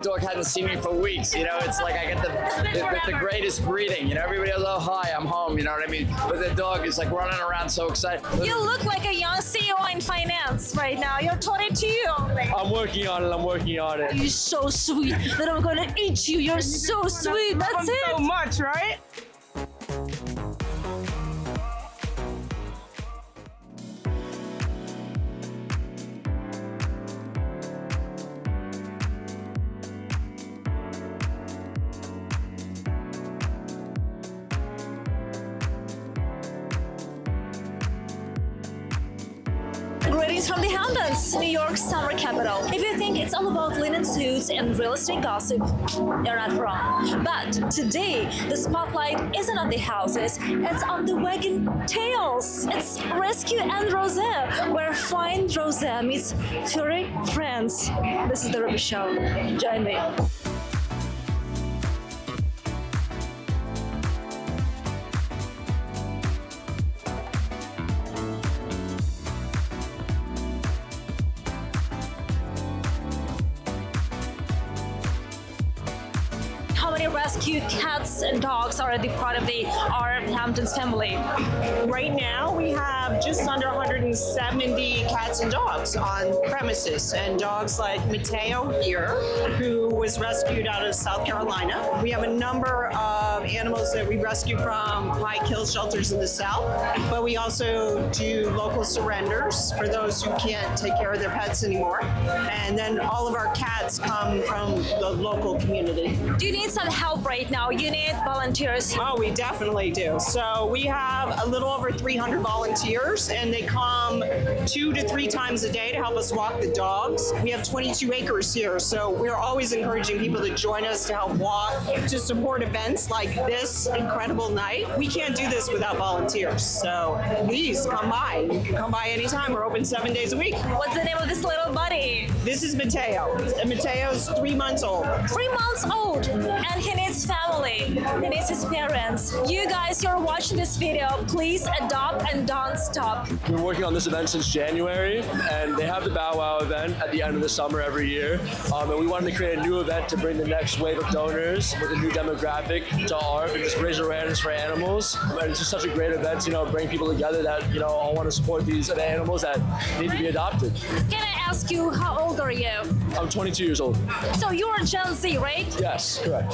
Dog hadn't seen me for weeks, you know, it's like I get the greatest greeting, you know, everybody goes, oh, hi, I'm home, you know what I mean? But the dog is like running around so excited. You look like a young CEO in finance right now. You're 22 only. I'm working on it. You're so sweet that I'm gonna eat you. You're so sweet, that's it. So much, right? Greetings from the Hamptons, New York's summer capital. If you think it's all about linen suits and real estate gossip, you're not wrong. But today, the spotlight isn't on the houses, it's on the wagging tails. It's Rescue and Rosé, where fine Rosé meets furry friends. This is the Rubis Show. Join me. Rescue cats and dogs are the part of the ARF Hamptons family. Right now, we have just under 170 cats and dogs on premises, and dogs like Mateo here, who was rescued out of South Carolina. We have a number of animals that we rescue from high kill shelters in the South, but we also do local surrenders for those who can't take care of their pets anymore. And then all of our cats come from the local community. Do you need some help right now? You need volunteers. Oh, we definitely do. So we have a little over 300 volunteers, and they come 2 to 3 times a day to help us walk the dogs. We have 22 acres here, so we're always encouraging people to join us to help walk, to support events like this incredible night. We can't do this without volunteers, so please come by. You can come by anytime. We're open 7 days a week. What's the name of this little buddy? This is Mateo. And Mateo's 3 months old. 3 months old, and he needs family. He needs his parents. You guys, you're watching this video, please adopt and don't stop. We've been working on this event since January, and they have the Bow Wow event at the end of the summer every year. And we wanted to create a new event to bring the next wave of donors with a new demographic to ARF and just raise awareness for animals. And it's just such a great event, you know, bring people together that, you know, all want to support these animals that need to be adopted. Can I ask you, how old are you? I'm 22 years old. So you're Gen Z, right? Yes, correct.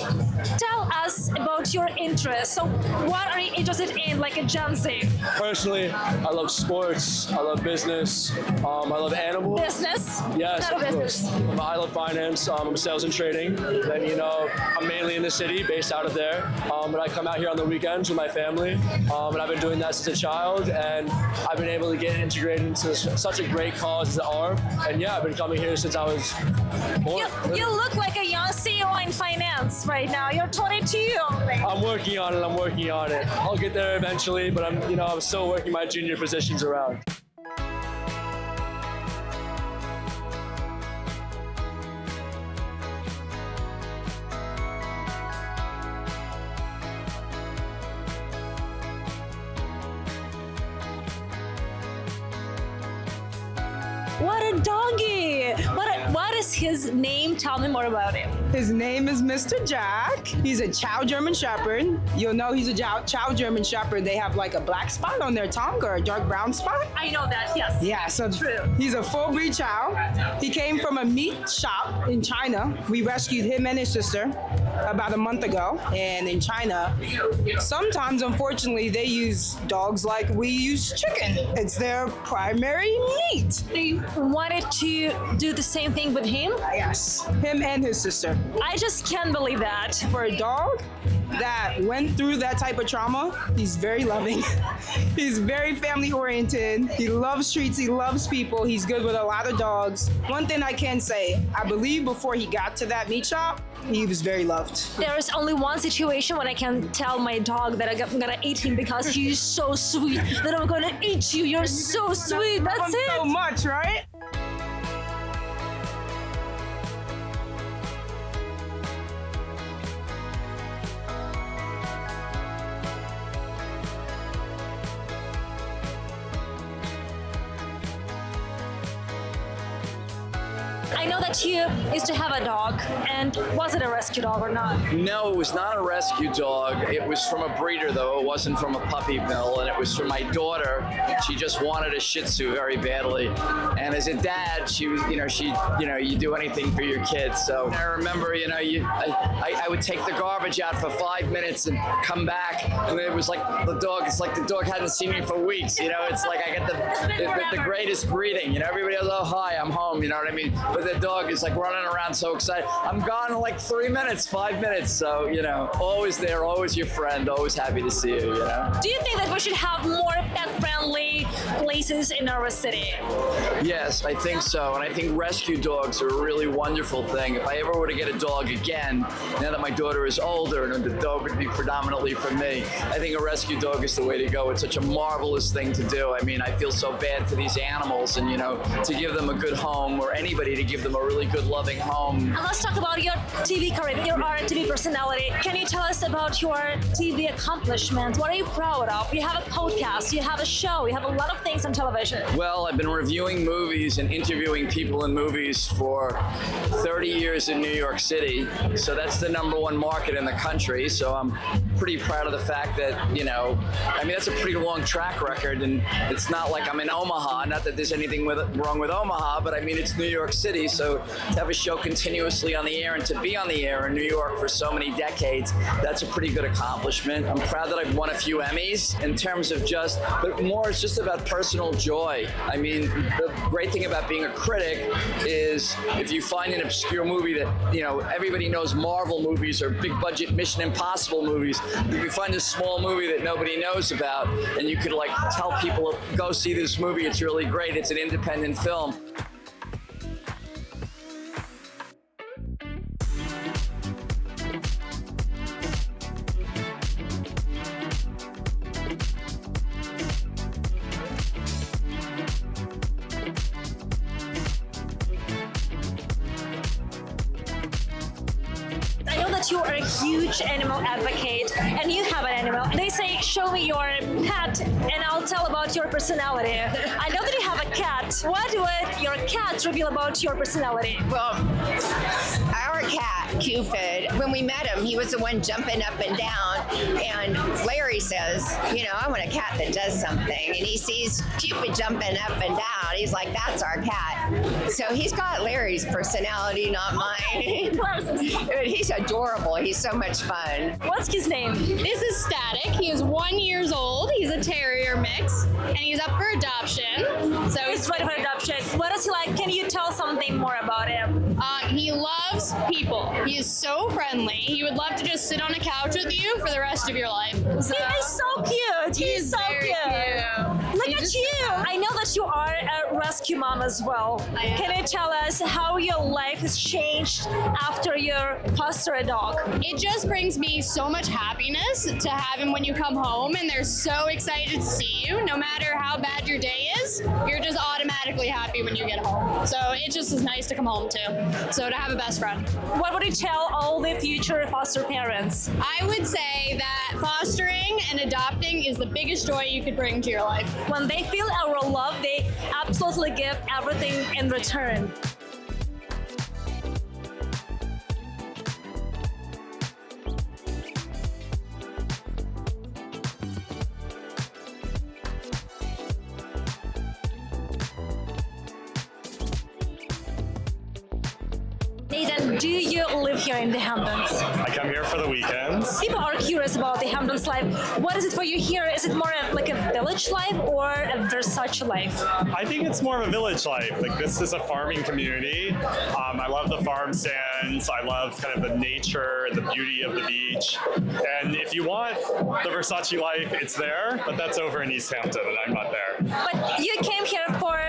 Tell us about your interests. So what are you interested in, like a Gen Z? Personally, I love sports, I love business, I love animals. Business? Yes, Not of a course. business. I love finance, I'm sales and trading. Then, you know, I'm mainly in the city, based out of there. But I come out here on the weekends with my family. And I've been doing that since a child, and I've been able to get integrated into such a great cause as ARF. And yeah, I've been coming here since I was born. You look like a young CEO in finance right now. You're 22 only. I'm working on it. I'll get there eventually, but I'm still working my junior positions around. What a doggy! What is his name? Tell me more about him. His name is Mr. Jack. He's a Chow German Shepherd. You'll know he's a Chow German Shepherd. They have like a black spot on their tongue or a dark brown spot. I know that, yes. Yeah, so True. He's a full breed Chow. He came from a meat shop in China. We rescued him and his sister about a month ago. And in China, sometimes, unfortunately, they use dogs like we use chicken. It's their primary meat. They wanted to do the same thing with him? Yes, him and his sister. I just can't believe that. For a dog that went through that type of trauma, he's very loving. He's very family oriented. He loves treats, he loves people. He's good with a lot of dogs. One thing I can say, I believe before he got to that meat shop, he was very loved. There is only one situation when I can tell my dog that I'm gonna eat him because he's so sweet, that I'm gonna eat you. You're so sweet. That's it. So much, right? I know that you used to have a dog, and was it a rescue dog or not? No, it was not a rescue dog. It was from a breeder, though. It wasn't from a puppy mill, and it was from my daughter. She just wanted a Shih Tzu very badly. And as a dad, she was, you do anything for your kids. So I remember, I would take the garbage out for 5 minutes and come back, and it was like the dog hadn't seen me for weeks. It's like I get the greatest greeting. Everybody goes, "Oh, hi, I'm home." You know what I mean? But the dog is like running around so excited. I'm gone in like 3 minutes, 5 minutes. So, always there, always your friend, always happy to see you, Do you think that we should have more pet-friendly places in our city? Yes, I think so. And I think rescue dogs are a really wonderful thing. If I ever were to get a dog again, now that my daughter is older and the dog would be predominantly for me, I think a rescue dog is the way to go. It's such a marvelous thing to do. I mean, I feel so bad for these animals, and, to give them a good home, or anybody to give them a really good, loving home. And let's talk about your TV career, your TV personality. Can you tell us about your TV accomplishments? What are you proud of? You have a podcast, you have a show, you have a lot of things on television. Well, I've been reviewing movies and interviewing people in movies for 30 years in New York City. So that's the #1 market in the country. So I'm pretty proud of the fact that, that's a pretty long track record, and it's not like I'm in Omaha. Not that there's anything wrong with Omaha, but I mean, it's New York City. So to have a show continuously on the air and to be on the air in New York for so many decades, that's a pretty good accomplishment. I'm proud that I've won a few Emmys in terms of but more it's just about personal joy. I mean, the great thing about being a critic is if you find an obscure movie that, everybody knows Marvel movies or big budget Mission Impossible movies, if you find a small movie that nobody knows about and you could tell people, go see this movie, it's really great, it's an independent film. You are a huge animal advocate, and you have an animal. They say, "Show me your pet, and I'll tell about your personality." I know that you have a cat. What would your cat reveal about your personality? Well, our cat, Cupid, when we met him, he was the one jumping up and down. And Larry says, "I want a cat that does something." And he sees Cupid jumping up and down. He's like, "That's our cat." So he's got Larry's personality, not mine. He's adorable. He's so much fun. What's his name? This is Static. He is 1 year old. He's a terrier mix, and he's up for adoption. So he's ready for adoption. What is he like? Can you tell something more about him? He loves people. He is so friendly. He would love to just sit on a couch with you for the rest of your life. So, he is so cute. He's so cute. Look at you. I know that you are a rescue mom as well. Can you tell us how your life has changed after you foster a dog? It just brings me so much happiness to have him when you come home, and they're so excited to see you. No matter how bad your day is, you're just automatically happy when you get home. So it just is nice to come home too. So to have a best friend. What would you tell all the future foster parents? I would say that fostering and adopting is the biggest joy you could bring to your life. When they feel our love, they absolutely give everything in return. Nathan, do you live here in the Hamptons? I come here for the weekends. People are curious about the Hamptons life. What is it for you here? Is it more like a village life or a Versace life? I think it's more of a village life. This is a farming community. I love the farm stands. I love kind of the nature and the beauty of the beach. And if you want the Versace life, it's there, but that's over in East Hampton, and I'm not there. But you came here for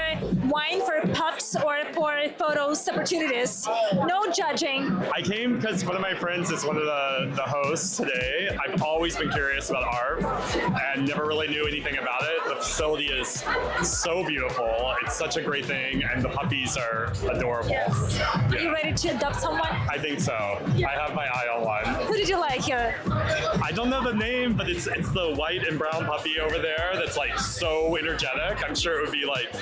wine, for pups, or for photos opportunities. No judging. I came because one of my friends is one of the hosts today. I've always been curious about ARF and never really knew anything about it. The facility is so beautiful. It's such a great thing, and the puppies are adorable. Yes. Yeah. Are you ready to adopt someone? I think so. I have my eye on one. Who did you like here? I don't know the name, but it's the white and brown puppy over there that's like so energetic. I'm sure it would be like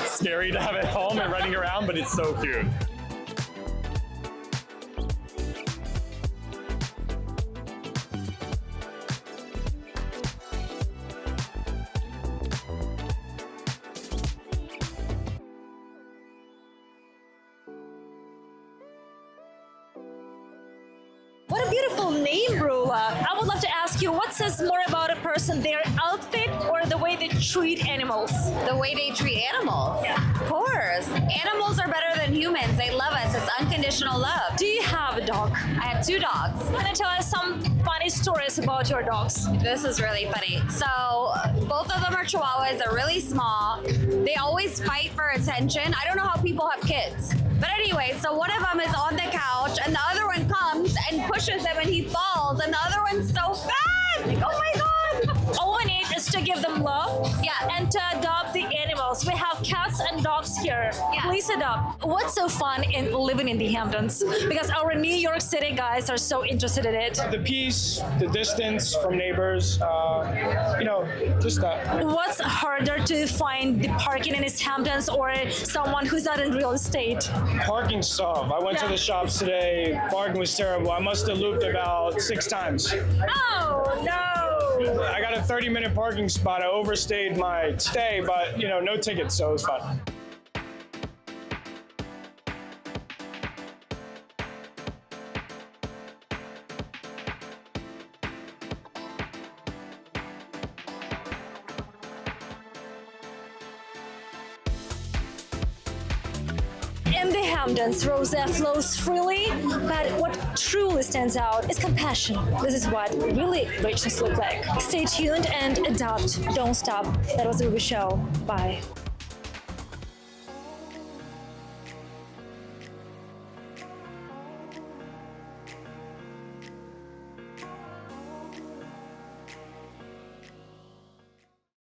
scary to have at home and running around, but it's so cute. What a beautiful name, Brula. I would love to ask you, what says more about a person, their outfit or the way they treat animals? The way they treat animals. Yeah. Of course. Animals are better than humans. They love us. It's unconditional love. Do you have a dog? I have 2 dogs. Can you tell us some funny stories about your dogs? This is really funny. So both of them are Chihuahuas. They're really small. They always fight for attention. I don't know how people have kids. But anyway, so one of them is on the couch and the other one comes and pushes him and he falls and the other one's so fat. Like, oh my God. All we need is to give them love, and to adopt the animals. We have cats and dogs here. Yeah. Please adopt. What's so fun in living in the Hamptons? Because our New York City guys are so interested in it. The peace, the distance from neighbors, just that. What's harder to find, the parking in East Hamptons or someone who's not in real estate? Parking sucked. I went to the shops today. Parking was terrible. I must have looped about 6 times. Oh, no. I got a 30-minute parking spot. I overstayed my stay, but no tickets, so it was fun. In the Hamptons, Rosé flows freely, but what truly stands out is compassion. This is what really richness looks like. Stay tuned and adopt. Don't stop. That was the Rubis Show. Bye.